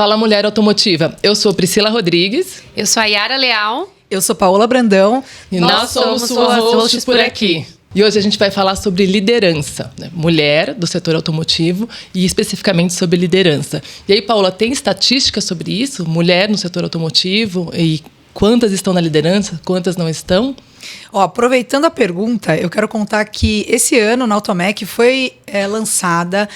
Fala Mulher Automotiva. Eu sou Priscila Rodrigues. Eu sou a Yara Leal. Eu sou Paola Brandão. E nós somos suas hosts por aqui. E hoje a gente vai falar sobre liderança, né? Mulher do setor automotivo e especificamente sobre liderança. E aí, Paola, tem estatísticas sobre isso? Mulher no setor automotivo e quantas estão na liderança, quantas não estão? Aproveitando a pergunta, eu quero contar que esse ano na Automec foi lançada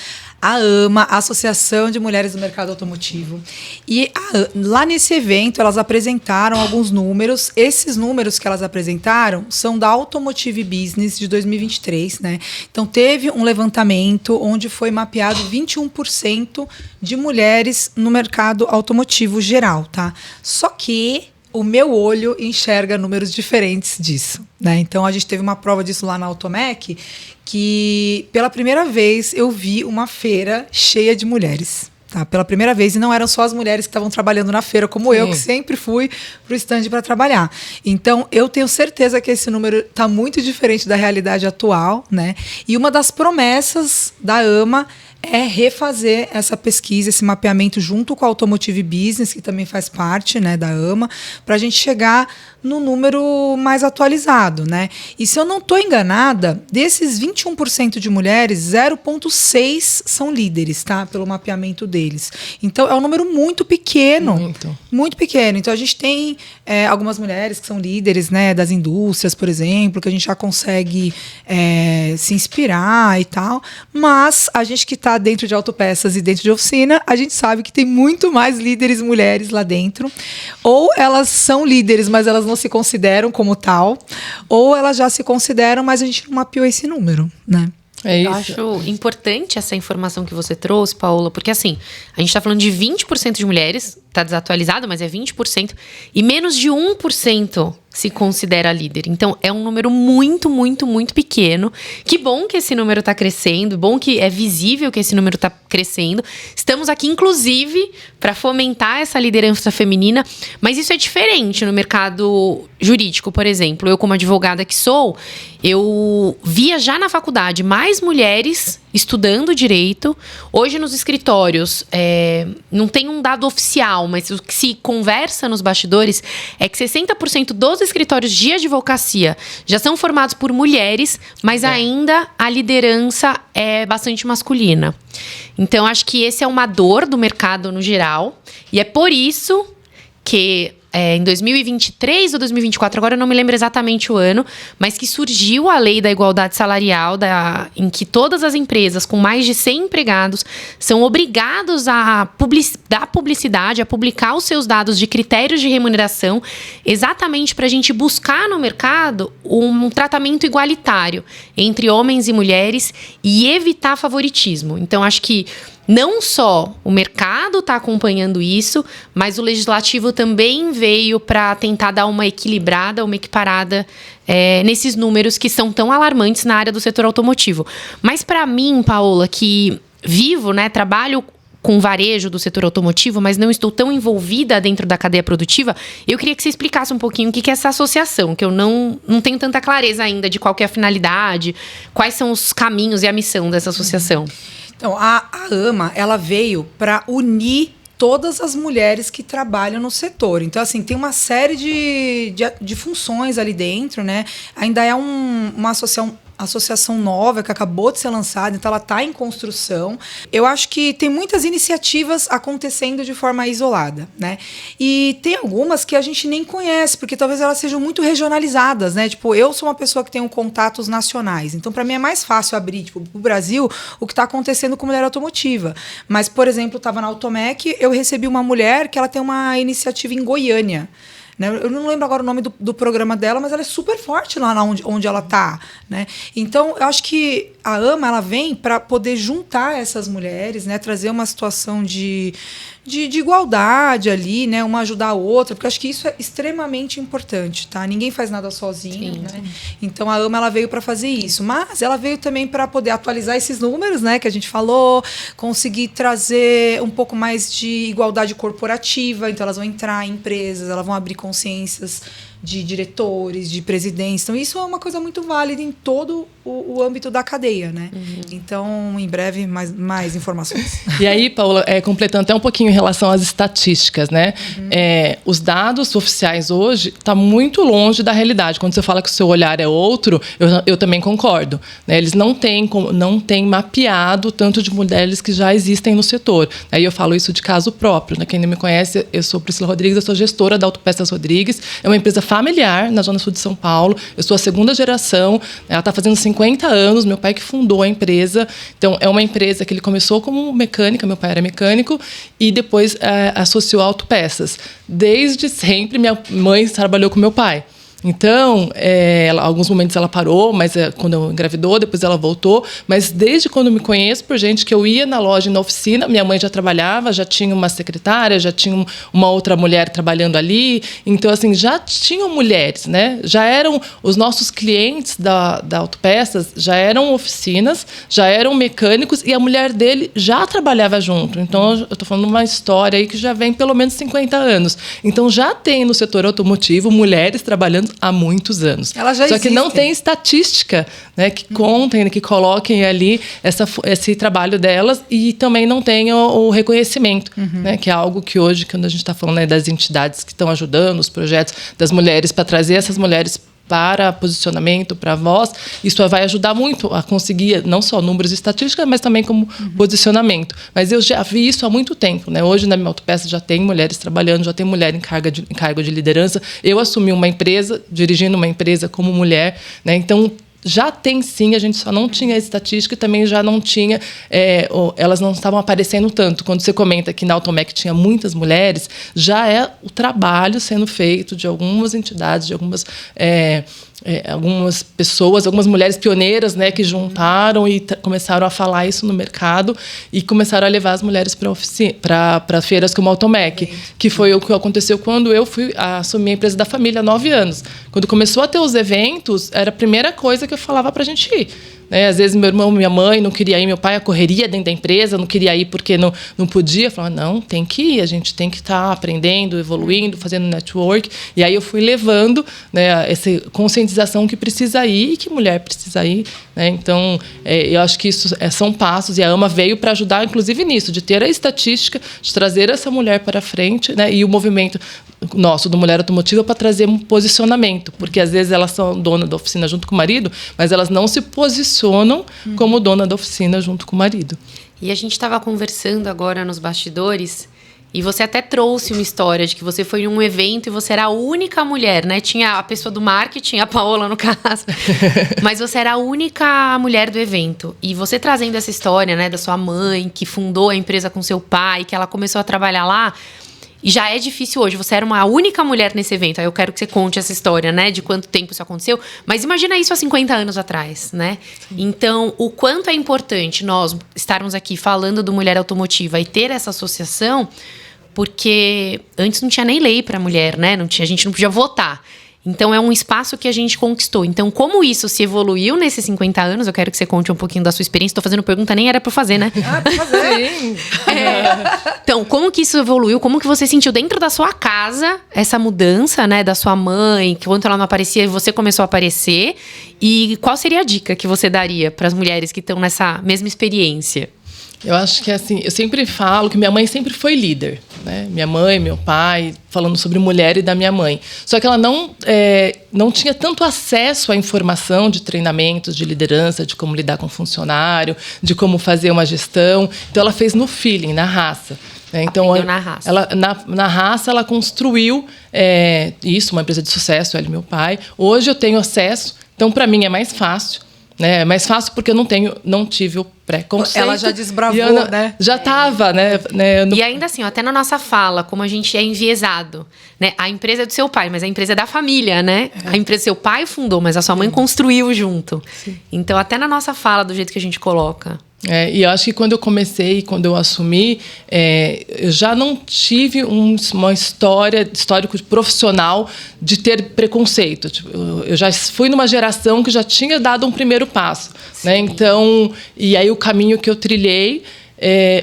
a AMA, a Associação de Mulheres do Mercado Automotivo. E lá nesse evento elas apresentaram alguns números. Esses números que elas apresentaram são da Automotive Business de 2023, né? Então teve um levantamento onde foi mapeado 21% de mulheres no mercado automotivo geral, tá? Só que o meu olho enxerga números diferentes disso, né? Então, a gente teve uma prova disso lá na Automec, que pela primeira vez eu vi uma feira cheia de mulheres. Tá? Pela primeira vez, e não eram só as mulheres que estavam trabalhando na feira, como eu, que sempre fui para o stand para trabalhar. Então, eu tenho certeza que esse número está muito diferente da realidade atual, né? E uma das promessas da AMA é refazer essa pesquisa, esse mapeamento junto com a Automotive Business, que também faz parte, né, da AMA, para a gente chegar no número mais atualizado, né? E se eu não estou enganada, desses 21% de mulheres, 0,6 são líderes, tá? Pelo mapeamento deles. Então, é um número muito pequeno. Muito pequeno. Então, a gente tem algumas mulheres que são líderes, né, das indústrias, por exemplo, que a gente já consegue se inspirar e tal. Mas a gente que está dentro de autopeças e dentro de oficina, a gente sabe que tem muito mais líderes mulheres lá dentro. Ou elas são líderes, mas elas não se consideram como tal, ou elas já se consideram, mas a gente não mapeou esse número, né? É isso. Eu acho importante essa informação que você trouxe, Paola, porque assim, a gente está falando de 20% de mulheres, está desatualizado, mas é 20%, e menos de 1% se considera líder. Então, é um número muito, muito, muito pequeno. Que bom que esse número está crescendo, bom que é visível que esse número está crescendo. Estamos aqui, inclusive, para fomentar essa liderança feminina, mas isso é diferente no mercado jurídico, por exemplo. Eu, como advogada que sou, eu via já na faculdade mais mulheres estudando direito. Hoje, nos escritórios, não tem um dado oficial, mas o que se conversa nos bastidores é que 60% dos escritórios de advocacia já são formados por mulheres, mas ainda a liderança é bastante masculina. Então, acho que esse é uma dor do mercado no geral. E é por isso que em 2023 ou 2024, agora eu não me lembro exatamente o ano, mas que surgiu a lei da igualdade salarial, em que todas as empresas com mais de 100 empregados são obrigados a dar publicidade, a publicar os seus dados de critérios de remuneração, exatamente para a gente buscar no mercado um tratamento igualitário entre homens e mulheres e evitar favoritismo. Então, acho que não só o mercado está acompanhando isso, mas o legislativo também veio para tentar dar uma equilibrada, uma equiparada nesses números que são tão alarmantes na área do setor automotivo. Mas para mim, Paola, que vivo, né, trabalho com varejo do setor automotivo, mas não estou tão envolvida dentro da cadeia produtiva, eu queria que você explicasse um pouquinho o que é essa associação, que eu não tenho tanta clareza ainda de qual que é a finalidade, quais são os caminhos e a missão dessa associação. Então, a AMA, ela veio para unir todas as mulheres que trabalham no setor. Então, assim, tem uma série de funções ali dentro, né? Ainda é uma associação nova que acabou de ser lançada, então ela está em construção. Eu acho que tem muitas iniciativas acontecendo de forma isolada, né? E tem algumas que a gente nem conhece, porque talvez elas sejam muito regionalizadas, né? Tipo, eu sou uma pessoa que tem contatos nacionais, então para mim é mais fácil abrir, tipo, o Brasil, o que está acontecendo com mulher automotiva. Mas, por exemplo, eu estava na Automec, eu recebi uma mulher que ela tem uma iniciativa em Goiânia. Eu não lembro agora o nome do programa dela, mas ela é super forte lá onde ela está, né? Então, eu acho que a AMA ela vem para poder juntar essas mulheres, né? Trazer uma situação de igualdade ali, né? Uma ajudar a outra, porque eu acho que isso é extremamente importante, tá? Ninguém faz nada sozinho, sim, né? Então, a AMA ela veio para fazer isso, mas ela veio também para poder atualizar esses números, né? Que a gente falou, conseguir trazer um pouco mais de igualdade corporativa, então elas vão entrar em empresas, elas vão abrir consciências de diretores, de presidentes. Então, isso é uma coisa muito válida em todo o âmbito da cadeia, né? Então, em breve, mais informações. E aí, Paula, completando até um pouquinho em relação às estatísticas, né? Os dados oficiais hoje estão muito longe da realidade. Quando você fala que o seu olhar é outro, eu também concordo, né? Eles não têm mapeado o tanto de mulheres que já existem no setor. Aí eu falo isso de caso próprio, né? Quem não me conhece, eu sou Priscila Rodrigues, eu sou gestora da Autopeças Rodrigues. É uma empresa familiar na Zona Sul de São Paulo. Eu sou a segunda geração. Ela está fazendo 50 anos. Meu pai que fundou a empresa. Então, é uma empresa que ele começou como mecânica. Meu pai era mecânico. E depois associou a Autopeças. Desde sempre, minha mãe trabalhou com meu pai. Então, alguns momentos ela parou, mas quando eu engravidou, depois ela voltou. Mas desde quando eu me conheço, por gente que eu ia na loja e na oficina, minha mãe já trabalhava, já tinha uma secretária, já tinha uma outra mulher trabalhando ali. Então, assim, já tinham mulheres, né? Já eram os nossos clientes da Autopeças, já eram oficinas, já eram mecânicos e a mulher dele já trabalhava junto. Então, eu estou falando de uma história aí que já vem pelo menos 50 anos. Então, já tem no setor automotivo mulheres trabalhando há muitos anos. Só que não tem estatística, né, que contem, que coloquem ali esse trabalho delas e também não tem o reconhecimento, né, que é algo que hoje, quando a gente está falando, né, das entidades que estão ajudando, os projetos das mulheres, para trazer essas mulheres para posicionamento, para voz, isso vai ajudar muito a conseguir não só números e estatísticas, mas também como posicionamento. Mas eu já vi isso há muito tempo, né? Hoje na minha Autopeça já tem mulheres trabalhando, já tem mulher em cargo de liderança. Eu assumi uma empresa, dirigindo uma empresa como mulher, né? Então, já tem sim, a gente só não tinha estatística e também já não tinha, elas não estavam aparecendo tanto. Quando você comenta que na Automec tinha muitas mulheres, já é o trabalho sendo feito de algumas entidades, de algumas pessoas, algumas mulheres pioneiras, né, que juntaram e começaram a falar isso no mercado e começaram a levar as mulheres para feiras como a Automec, que foi o que aconteceu quando eu fui assumir a empresa da família há 9 anos. Quando começou a ter os eventos, era a primeira coisa que eu falava para a gente ir. Né? Às vezes meu irmão, minha mãe não queria ir, meu pai correria dentro da empresa, não queria ir porque não podia. Eu falava, não, tem que ir, a gente tem que estar aprendendo, evoluindo, fazendo network. E aí eu fui levando, né, essa conscientização que precisa ir e que mulher precisa ir. Né? Então, eu acho que isso são passos, e a AMA veio para ajudar, inclusive, nisso, de ter a estatística, de trazer essa mulher para frente, né? E o movimento nosso do Mulher Automotiva para trazer um posicionamento, porque às vezes elas são dona da oficina junto com o marido, mas elas não se posicionam como dona da oficina junto com o marido. E a gente estava conversando agora nos bastidores, e você até trouxe uma história de que você foi em um evento e você era a única mulher, né? Tinha a pessoa do marketing, a Paola no caso, mas você era a única mulher do evento. E você trazendo essa história, né, da sua mãe, que fundou a empresa com seu pai, que ela começou a trabalhar lá. E já é difícil hoje, você era uma única mulher nesse evento. Aí eu quero que você conte essa história, né? De quanto tempo isso aconteceu. Mas imagina isso há 50 anos atrás, né? Sim. Então, o quanto é importante nós estarmos aqui falando do Mulher Automotiva e ter essa associação, porque antes não tinha nem lei para mulher, né? A gente não podia votar. Então, é um espaço que a gente conquistou. Então, como isso se evoluiu nesses 50 anos, eu quero que você conte um pouquinho da sua experiência. Estou fazendo pergunta, nem era para fazer, né? Para fazer. Sim. Então, como que isso evoluiu? Como que você sentiu dentro da sua casa essa mudança, né? Da sua mãe, que quando ela não aparecia, você começou a aparecer. E qual seria a dica que você daria para as mulheres que estão nessa mesma experiência? Eu acho que, assim, eu sempre falo que minha mãe sempre foi líder, né? Minha mãe, meu pai, falando sobre mulher e da minha mãe. Só que ela não tinha tanto acesso à informação de treinamentos, de liderança, de como lidar com funcionário, de como fazer uma gestão. Então, ela fez no feeling, na raça. Então, na raça. Na raça, ela construiu isso, uma empresa de sucesso, ela e meu pai. Hoje eu tenho acesso, então, para mim, é mais fácil. Né? É mais fácil porque eu não tive o preconceito. Ela já desbravou, né? Já estava, né? E ainda assim, até na nossa fala, como a gente é enviesado, né? A empresa é do seu pai, mas a empresa é da família, né? A empresa seu pai fundou, mas a sua mãe construiu junto. Sim. Então, até na nossa fala, do jeito que a gente coloca. E eu acho que quando eu comecei, quando eu assumi, eu já não tive uma histórico profissional de ter preconceito. Tipo, eu já fui numa geração que já tinha dado um primeiro passo. Né? Então, e aí o caminho que eu trilhei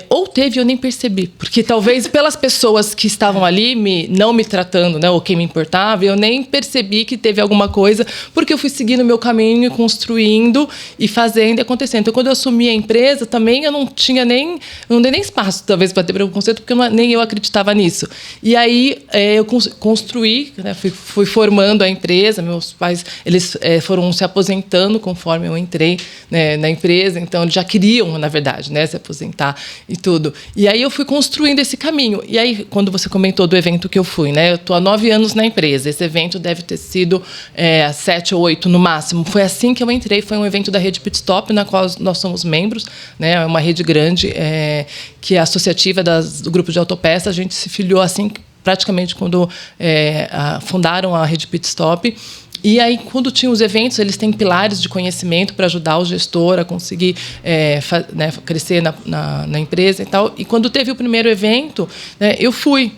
ou teve, eu nem percebi. Porque talvez pelas pessoas que estavam ali não me tratando, né, ou quem me importava, eu nem percebi que teve alguma coisa, porque eu fui seguindo o meu caminho, construindo e fazendo e acontecendo. Então, quando eu assumi a empresa, também eu não dei nem espaço, talvez, para ter preconceito, porque nem eu acreditava nisso. E aí, eu construí, né, fui formando a empresa, meus pais, eles foram se aposentando conforme eu entrei, né, na empresa, então eles já queriam, na verdade, né, se aposentar e tudo. E aí eu fui construindo esse caminho. E aí, quando você comentou do evento que eu fui, né? Eu estou há 9 anos na empresa. Esse evento deve ter sido 7 ou 8 no máximo. Foi assim que eu entrei. Foi um evento da Rede Pitstop, na qual nós somos membros, né? É uma rede grande, que é associativa do grupo de autopeças. A gente se filiou assim, praticamente, quando fundaram a Rede Pitstop. E aí, quando tinha os eventos, eles têm pilares de conhecimento para ajudar o gestor a conseguir crescer na empresa e tal. E quando teve o primeiro evento, né, eu fui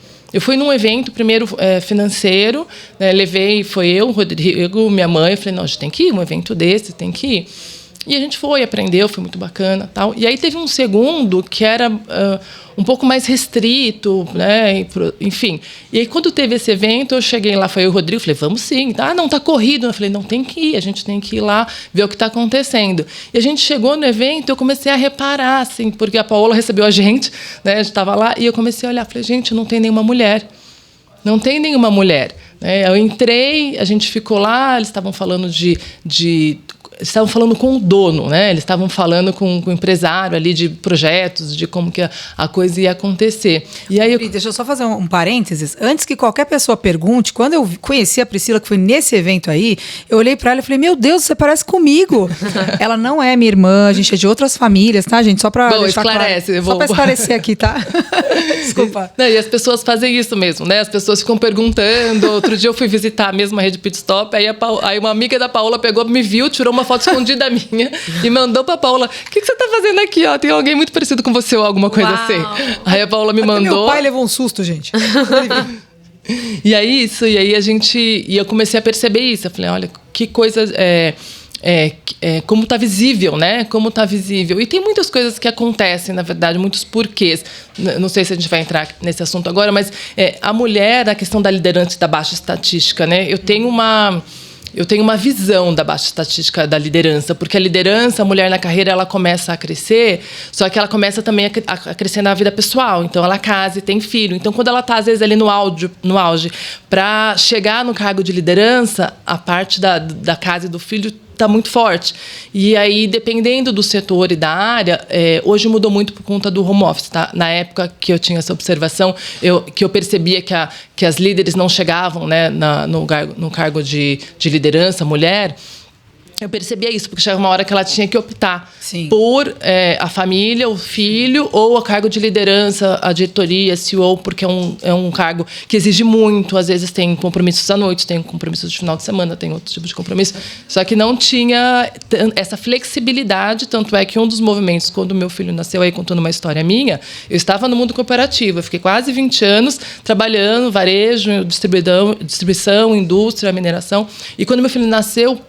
num evento, primeiro financeiro, né, foi eu, o Rodrigo, minha mãe. Eu falei, não, a gente tem que ir, um evento desse, tem que ir. E a gente aprendeu, foi muito bacana, tal. E aí teve um segundo que era um pouco mais restrito, né? Enfim. E aí, quando teve esse evento, eu cheguei lá, foi eu e o Rodrigo, falei, vamos sim. Não, tá corrido. Eu falei, não, tem que ir, a gente tem que ir lá ver o que está acontecendo. E a gente chegou no evento, eu comecei a reparar, assim, porque a Paola recebeu a gente, né? A gente estava lá, e eu comecei a olhar, falei, gente, não tem nenhuma mulher. Não tem nenhuma mulher. Eu entrei, a gente ficou lá, eles estavam falando eles estavam falando com o dono, né? Eles estavam falando com o empresário ali de projetos, de como que a coisa ia acontecer. E aí Deixa eu só fazer um parênteses. Antes que qualquer pessoa pergunte, quando eu conheci a Priscila, que foi nesse evento aí, eu olhei pra ela e falei, meu Deus, você parece comigo. Ela não é minha irmã, a gente é de outras famílias, tá, gente? Só pra deixar esclarece, claro. Só pra esclarecer aqui, tá? Desculpa. Não, e as pessoas fazem isso mesmo, né? As pessoas ficam perguntando. Outro dia eu fui visitar a mesma Rede Pitstop, aí uma amiga da Paola pegou, me viu, tirou uma foto escondida minha e mandou pra Paola, o que você tá fazendo aqui? Tem alguém muito parecido com você ou alguma coisa assim? Aí a Paola me mandou. Meu pai levou um susto, gente. E aí eu comecei a perceber isso. Eu falei, olha, que coisa... como tá visível, né? Como tá visível. E tem muitas coisas que acontecem, na verdade, muitos porquês. Não sei se a gente vai entrar nesse assunto agora, mas a mulher, a questão da liderança e da baixa estatística, né? Eu tenho uma visão da baixa estatística da liderança, porque a liderança, a mulher na carreira, ela começa a crescer, só que ela começa também a crescer na vida pessoal. Então, ela casa e tem filho. Então, quando ela está, às vezes, ali no auge para chegar no cargo de liderança, a parte da casa e do filho está muito forte. E aí, dependendo do setor e da área, hoje mudou muito por conta do home office. Tá? Na época que eu tinha essa observação, que eu percebia que as líderes não chegavam, né, no cargo de liderança, mulher, eu percebia isso, porque chegava uma hora que ela tinha que optar por a família, o filho, ou o cargo de liderança, a diretoria, CEO, porque é um cargo que exige muito. Às vezes tem compromissos à noite, tem compromissos de final de semana, tem outro tipo de compromisso. Só que não tinha essa flexibilidade, tanto é que um dos movimentos, quando meu filho nasceu, aí contando uma história minha, eu estava no mundo corporativo. Eu fiquei quase 20 anos trabalhando, varejo, distribuição, indústria, mineração. E quando meu filho nasceu,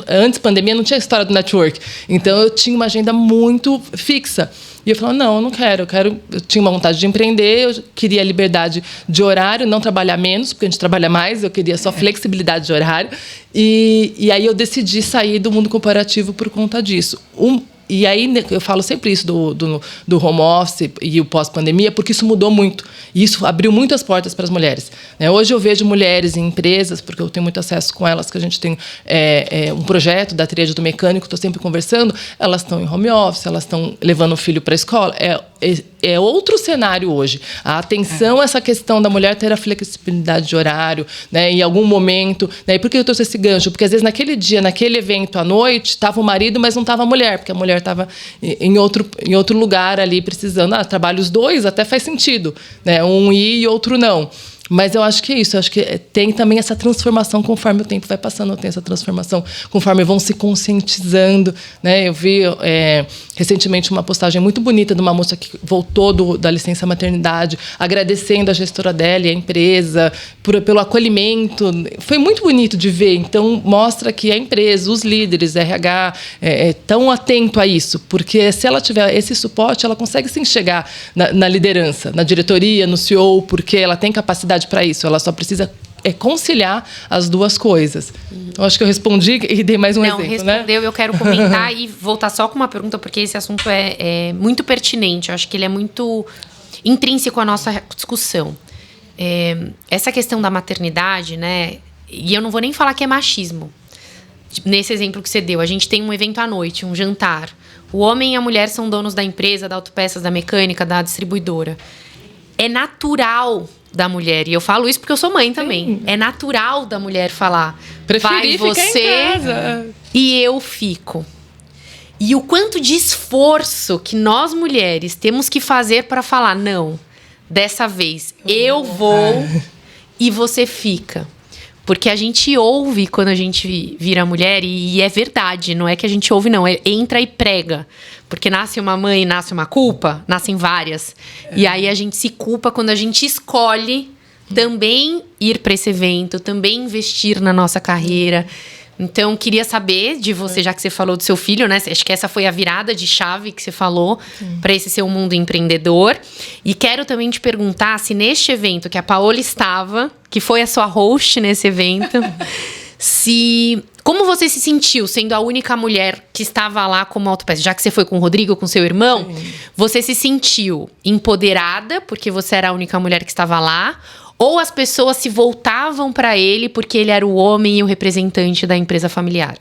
antes da pandemia, não tinha a história do network. Então, eu tinha uma agenda muito fixa. E eu falava, não, eu não quero. Eu tinha uma vontade de empreender, eu queria liberdade de horário, não trabalhar menos, porque a gente trabalha mais, eu queria só flexibilidade de horário. E aí eu decidi sair do mundo corporativo por conta disso. E aí eu falo sempre isso do home office e o pós-pandemia, porque isso mudou muito. E isso abriu muitas portas para as mulheres. Hoje eu vejo mulheres em empresas, porque eu tenho muito acesso com elas, que a gente tem um projeto da Tríade do Mecânico, estou sempre conversando, elas estão em home office, elas estão levando o filho para a escola. É outro cenário hoje. A atenção a essa questão da mulher ter a flexibilidade de horário, né, em algum momento. Né? E por que eu trouxe esse gancho? Porque, às vezes, naquele dia, naquele evento à noite, estava o marido, mas não estava a mulher, porque a mulher estava em outro lugar ali, precisando. Trabalha os dois, até faz sentido. Né? Um ir e outro não. Mas eu acho que é isso. Eu acho que tem também essa transformação conforme o tempo vai passando. Tem essa transformação conforme vão se conscientizando, né? Eu vi recentemente uma postagem muito bonita de uma moça que voltou da licença maternidade, agradecendo a gestora dela e a empresa pelo acolhimento. Foi muito bonito de ver. Então, mostra que a empresa, os líderes, RH, estão atentos a isso. Porque se ela tiver esse suporte, ela consegue sim chegar na liderança, na diretoria, no CEO, porque ela tem capacidade para isso. Ela só precisa conciliar as duas coisas. Eu acho que eu respondi e dei mais um exemplo, respondeu, né? Eu quero comentar e voltar só com uma pergunta, porque esse assunto é muito pertinente. Eu acho que ele é muito intrínseco à nossa discussão. Essa questão da maternidade, né? E eu não vou nem falar que é machismo. Nesse exemplo que você deu, a gente tem um evento à noite, um jantar. O homem e a mulher são donos da empresa, da autopeças, da mecânica, da distribuidora. É natural da mulher, e eu falo isso porque eu sou mãe também. Sim. É natural da mulher falar, vai você em casa. E eu fico. E o quanto de esforço que nós mulheres temos que fazer para falar, não, dessa vez eu vou e você fica. Porque a gente ouve quando a gente vira mulher, e é verdade, não é que a gente ouve, não. Entra e prega. Porque nasce uma mãe e nasce uma culpa, nascem várias. E aí a gente se culpa quando a gente escolhe também ir para esse evento, também investir na nossa carreira. Então, queria saber de você, já que você falou do seu filho, né? Acho que essa foi a virada de chave que você falou para esse seu mundo empreendedor. E quero também te perguntar se neste evento que a Paola estava, que foi a sua host nesse evento, como você se sentiu sendo a única mulher que estava lá como autopeça? Já que você foi com o Rodrigo, com seu irmão, você se sentiu empoderada porque você era a única mulher que estava lá? Ou as pessoas se voltavam para ele porque ele era o homem e o representante da empresa familiar?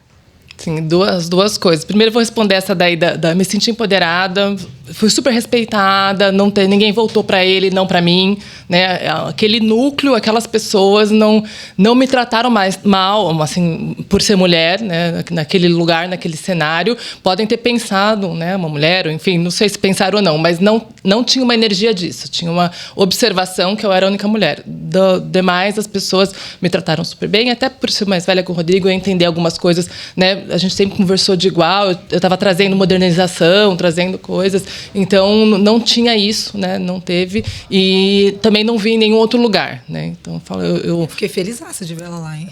Sim, duas coisas. Primeiro, eu vou responder essa daí da me sentir empoderada. Fui super respeitada, ninguém voltou para ele, não para mim, né? Aquele núcleo, aquelas pessoas não me trataram mais mal, assim, por ser mulher, né? Naquele lugar, naquele cenário. Podem ter pensado, né? Uma mulher, enfim, não sei se pensaram ou não, mas não tinha uma energia disso. Tinha uma observação que eu era a única mulher. Demais, as pessoas me trataram super bem, até por ser mais velha que o Rodrigo, eu entender algumas coisas, né? A gente sempre conversou de igual, eu estava trazendo modernização, trazendo coisas, então não tinha isso, né? Não teve, e também não vi em nenhum outro lugar, né? Então eu fiquei felizaça de ver ela lá, hein?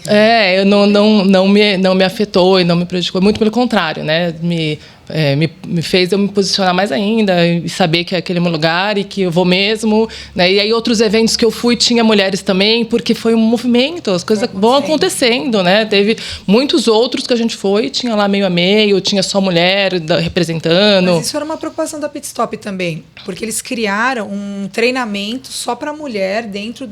Eu não me afetou e não me prejudicou, muito pelo contrário, né? Me fez eu me posicionar mais ainda e saber que é aquele meu lugar e que eu vou mesmo, né? E aí outros eventos que eu fui tinha mulheres também, porque foi um movimento, as coisas vão acontecendo, né? Teve muitos outros que a gente foi, tinha lá meio a meio, tinha só mulher representando. Mas isso era uma preocupação da Pit Stop também, porque eles criaram um treinamento só para mulher dentro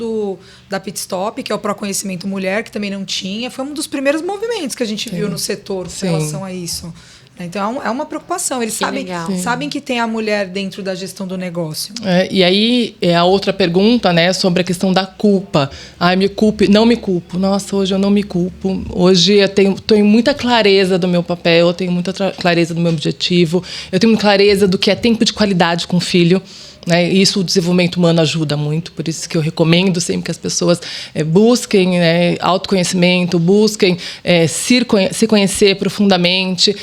da Pit Stop, que é o Pro Conhecimento Mulher, que também não tinha. Foi um dos primeiros movimentos que a gente viu no setor com relação a isso. Então, é uma preocupação. Eles sabem que tem a mulher dentro da gestão do negócio. E aí, a outra pergunta, né, sobre a questão da culpa. Me culpe. Não me culpo. Nossa, hoje eu não me culpo. Hoje eu tenho muita clareza do meu papel, eu tenho muita clareza do meu objetivo, eu tenho muita clareza do que é tempo de qualidade com o filho. Né? Isso o desenvolvimento humano ajuda muito, por isso que eu recomendo sempre que as pessoas busquem, né, autoconhecimento, busquem se conhecer profundamente,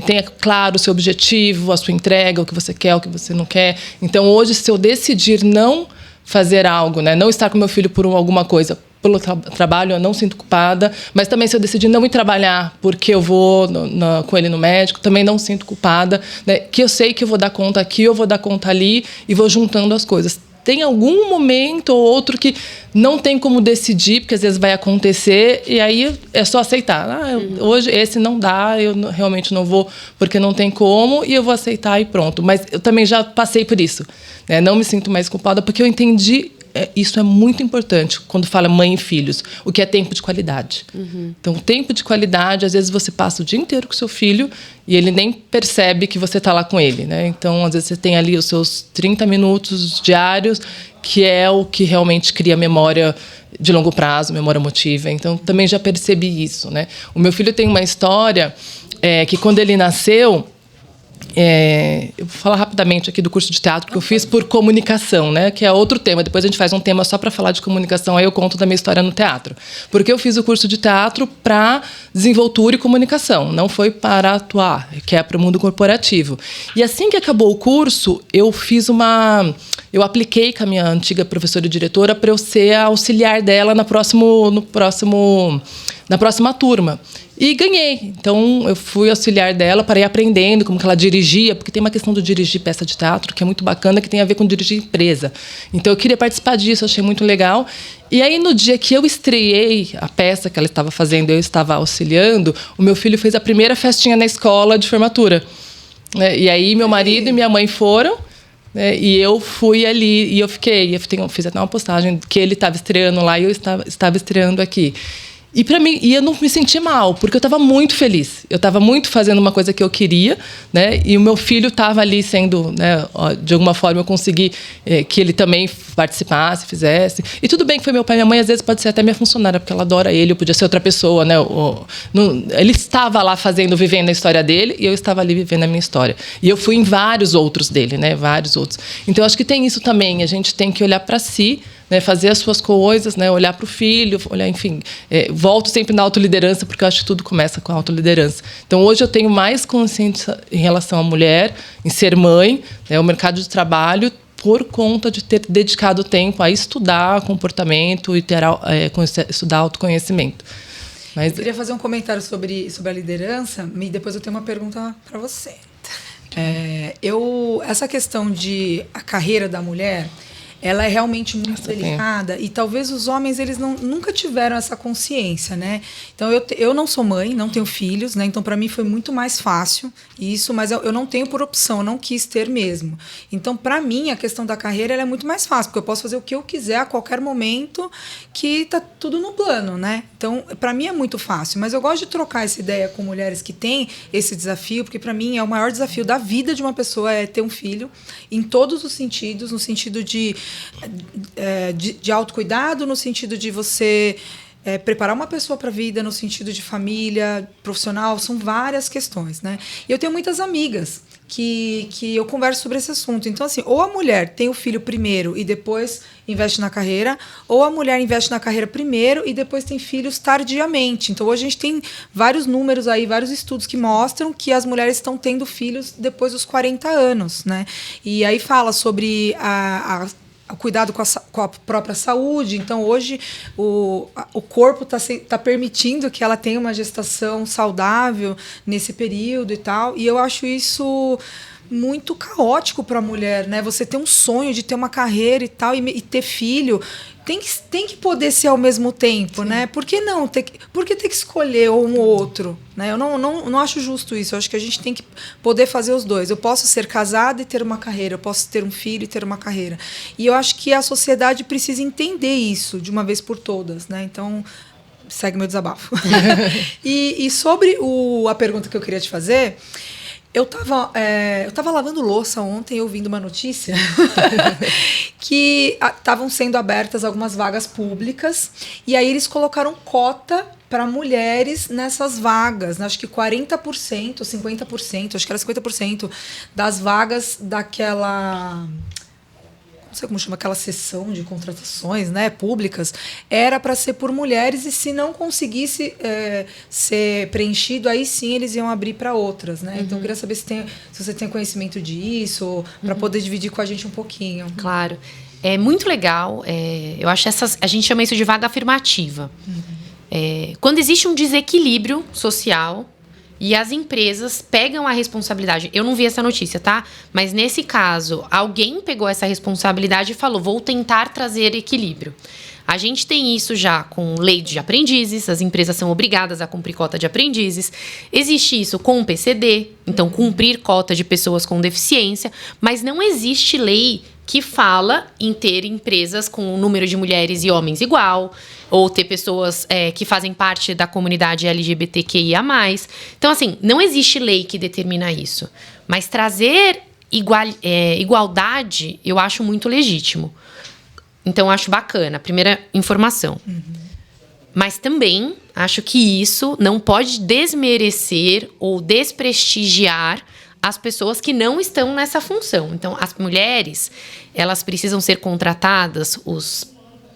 tenha claro o seu objetivo, a sua entrega, o que você quer, o que você não quer. Então, hoje, se eu decidir não fazer algo, né, não estar com meu filho por alguma coisa, pelo trabalho, eu não sinto culpada, mas também se eu decidir não ir trabalhar porque eu vou com ele no médico, também não sinto culpada, né? Que eu sei que eu vou dar conta aqui, eu vou dar conta ali e vou juntando as coisas. Tem algum momento ou outro que não tem como decidir, porque às vezes vai acontecer, e aí é só aceitar. Hoje esse não dá, eu realmente não vou, porque não tem como, e eu vou aceitar e pronto. Mas eu também já passei por isso, né? Não me sinto mais culpada, porque eu entendi. Isso é muito importante quando fala mãe e filhos, o que é tempo de qualidade. Então, tempo de qualidade, às vezes você passa o dia inteiro com o seu filho e ele nem percebe que você está lá com ele, né? Então, às vezes você tem ali os seus 30 minutos diários, que é o que realmente cria memória de longo prazo, memória emotiva. Então, também já percebi isso, né? O meu filho tem uma história que quando ele nasceu, eu vou falar rapidamente aqui do curso de teatro que eu fiz por comunicação, né? Que é outro tema. Depois a gente faz um tema só para falar de comunicação, aí eu conto da minha história no teatro. Porque eu fiz o curso de teatro para desenvoltura e comunicação, não foi para atuar, que é para o mundo corporativo. E assim que acabou o curso, eu apliquei com a minha antiga professora e diretora para eu ser a auxiliar dela na próxima turma. E ganhei. Então, eu fui auxiliar dela para ir aprendendo como que ela dirigia, porque tem uma questão de dirigir peça de teatro que é muito bacana, que tem a ver com dirigir empresa. Então, eu queria participar disso, achei muito legal. E aí, no dia que eu estreiei a peça que ela estava fazendo, eu estava auxiliando, o meu filho fez a primeira festinha na escola de formatura. E aí, meu marido e minha mãe foram, e eu fui ali, e eu fiz até uma postagem que ele estava estreando lá e eu estava estreando aqui. E para mim, eu não me senti mal, porque eu estava muito feliz. Eu estava muito fazendo uma coisa que eu queria, né? E o meu filho estava ali sendo, né, de alguma forma eu consegui que ele também participasse, fizesse. E tudo bem que foi meu pai e minha mãe, às vezes pode ser até minha funcionária, porque ela adora ele, eu podia ser outra pessoa, né? Ele estava lá vivendo a história dele, e eu estava ali vivendo a minha história. E eu fui em vários outros dele, né? Vários outros. Então, eu acho que tem isso também, a gente tem que olhar para si, né, fazer as suas coisas, né, olhar para o filho, enfim, volto sempre na autoliderança, porque eu acho que tudo começa com a autoliderança. Então, hoje eu tenho mais consciência em relação à mulher, em ser mãe, né, o mercado de trabalho, por conta de ter dedicado tempo a estudar comportamento e estudar autoconhecimento. Eu queria fazer um comentário sobre a liderança, e depois eu tenho uma pergunta para você. Essa questão de a carreira da mulher, ela é realmente muito delicada, e talvez os homens eles nunca tiveram essa consciência, né? Então eu não sou mãe, não tenho filhos, né? Então para mim foi muito mais fácil isso, mas eu não tenho por opção, eu não quis ter mesmo. Então para mim a questão da carreira ela é muito mais fácil, porque eu posso fazer o que eu quiser a qualquer momento, que tá tudo no plano, né? Então para mim é muito fácil, mas eu gosto de trocar essa ideia com mulheres que têm esse desafio, porque para mim é o maior desafio da vida de uma pessoa é ter um filho, em todos os sentidos, no sentido de autocuidado, no sentido de você preparar uma pessoa para a vida, no sentido de família, profissional, são várias questões, né? E eu tenho muitas amigas que eu converso sobre esse assunto. Então, assim, ou a mulher tem o filho primeiro e depois investe na carreira, ou a mulher investe na carreira primeiro e depois tem filhos tardiamente. Então, hoje a gente tem vários números aí, vários estudos que mostram que as mulheres estão tendo filhos depois dos 40 anos, né? E aí fala sobre o cuidado com a própria saúde. Então, hoje, o corpo tá permitindo que ela tenha uma gestação saudável nesse período e tal. E eu acho isso muito caótico para a mulher, né? Você ter um sonho de ter uma carreira e tal, e ter filho, tem que poder ser ao mesmo tempo, né? Por que não? Por que ter que escolher um ou outro? Né? Eu não acho justo isso. Eu acho que a gente tem que poder fazer os dois. Eu posso ser casada e ter uma carreira, eu posso ter um filho e ter uma carreira. E eu acho que a sociedade precisa entender isso de uma vez por todas, né? Então, segue meu desabafo. E sobre a pergunta que eu queria te fazer, eu tava lavando louça ontem, ouvindo uma notícia que estavam sendo abertas algumas vagas públicas, e aí eles colocaram cota para mulheres nessas vagas, né? Acho que 40%, 50%, acho que era 50% das vagas daquela... não sei como chama, aquela sessão de contratações, né, públicas, era para ser por mulheres, e se não conseguisse ser preenchido, aí sim eles iam abrir para outras, né? Uhum. Então eu queria saber se você tem conhecimento disso, para poder dividir com a gente um pouquinho. Claro. É muito legal. Eu acho a gente chama isso de vaga afirmativa. Uhum. Quando existe um desequilíbrio social e as empresas pegam a responsabilidade. Eu não vi essa notícia, tá? Mas nesse caso, alguém pegou essa responsabilidade e falou: vou tentar trazer equilíbrio. A gente tem isso já com lei de aprendizes, as empresas são obrigadas a cumprir cota de aprendizes. Existe isso com o PCD, então cumprir cota de pessoas com deficiência, mas não existe lei que fala em ter empresas com um número de mulheres e homens igual, ou ter pessoas que fazem parte da comunidade LGBTQIA+. Então, assim, não existe lei que determina isso. Mas trazer igualdade, eu acho muito legítimo. Então, eu acho bacana, primeira informação. Uhum. Mas também acho que isso não pode desmerecer ou desprestigiar as pessoas que não estão nessa função. Então, as mulheres, elas precisam ser contratadas,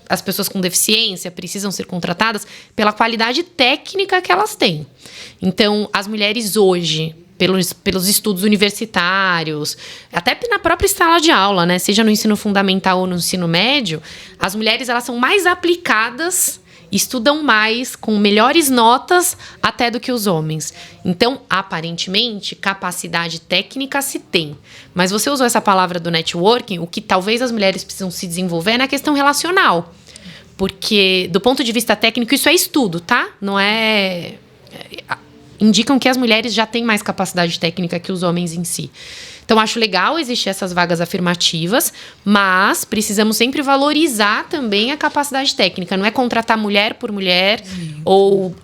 as pessoas com deficiência precisam ser contratadas pela qualidade técnica que elas têm. Então, as mulheres hoje, pelos estudos universitários, até na própria sala de aula, né? Seja no ensino fundamental ou no ensino médio, as mulheres elas são mais aplicadas, estudam mais, com melhores notas até do que os homens. Então, aparentemente, capacidade técnica se tem. Mas você usou essa palavra do networking, o que talvez as mulheres precisam se desenvolver é na questão relacional. Porque, do ponto de vista técnico, isso é estudo, tá? Não é... Indicam que as mulheres já têm mais capacidade técnica que os homens em si. Então, acho legal existir essas vagas afirmativas, mas precisamos sempre valorizar também a capacidade técnica. Não é contratar mulher por mulher ou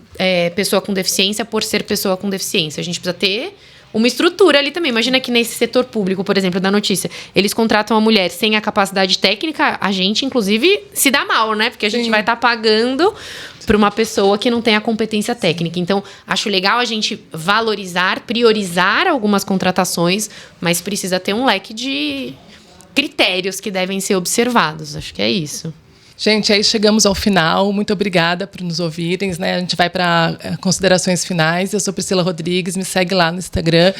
pessoa com deficiência por ser pessoa com deficiência. A gente precisa ter uma estrutura ali também. Imagina que nesse setor público, por exemplo, da notícia, eles contratam a mulher sem a capacidade técnica, a gente, inclusive, se dá mal, né? Porque a gente vai estar pagando para uma pessoa que não tem a competência técnica. Então, acho legal a gente valorizar, priorizar algumas contratações, mas precisa ter um leque de critérios que devem ser observados. Acho que é isso. Gente, aí chegamos ao final. Muito obrigada por nos ouvirem, né? A gente vai para considerações finais. Eu sou Priscila Rodrigues, me segue lá no Instagram,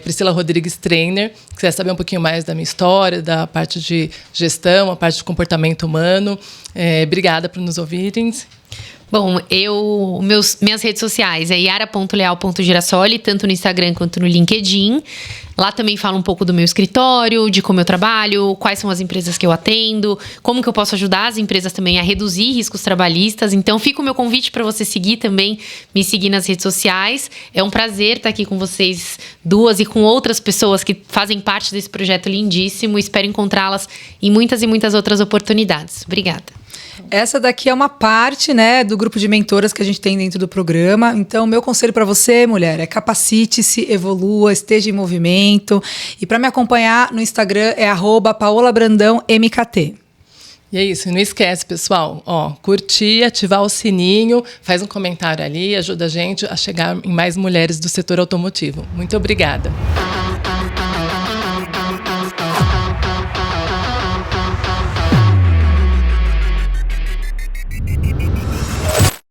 Priscila Rodrigues Trainer. Se quiser saber um pouquinho mais da minha história, da parte de gestão, a parte de comportamento humano. Obrigada por nos ouvirem. Bom, minhas redes sociais é yara.leal.girassoli, tanto no Instagram quanto no LinkedIn. Lá também falo um pouco do meu escritório, de como eu trabalho, quais são as empresas que eu atendo, como que eu posso ajudar as empresas também a reduzir riscos trabalhistas. Então, fica o meu convite para você seguir também, me seguir nas redes sociais. É um prazer estar aqui com vocês duas e com outras pessoas que fazem parte desse projeto lindíssimo. Espero encontrá-las em muitas e muitas outras oportunidades. Obrigada. Essa daqui é uma parte, né, do grupo de mentoras que a gente tem dentro do programa. Então, meu conselho para você, mulher, é capacite-se, evolua, esteja em movimento. E para me acompanhar no Instagram é @paolabrandãomkt. E é isso, não esquece, pessoal, curtir, ativar o sininho, faz um comentário ali, ajuda a gente a chegar em mais mulheres do setor automotivo. Muito obrigada.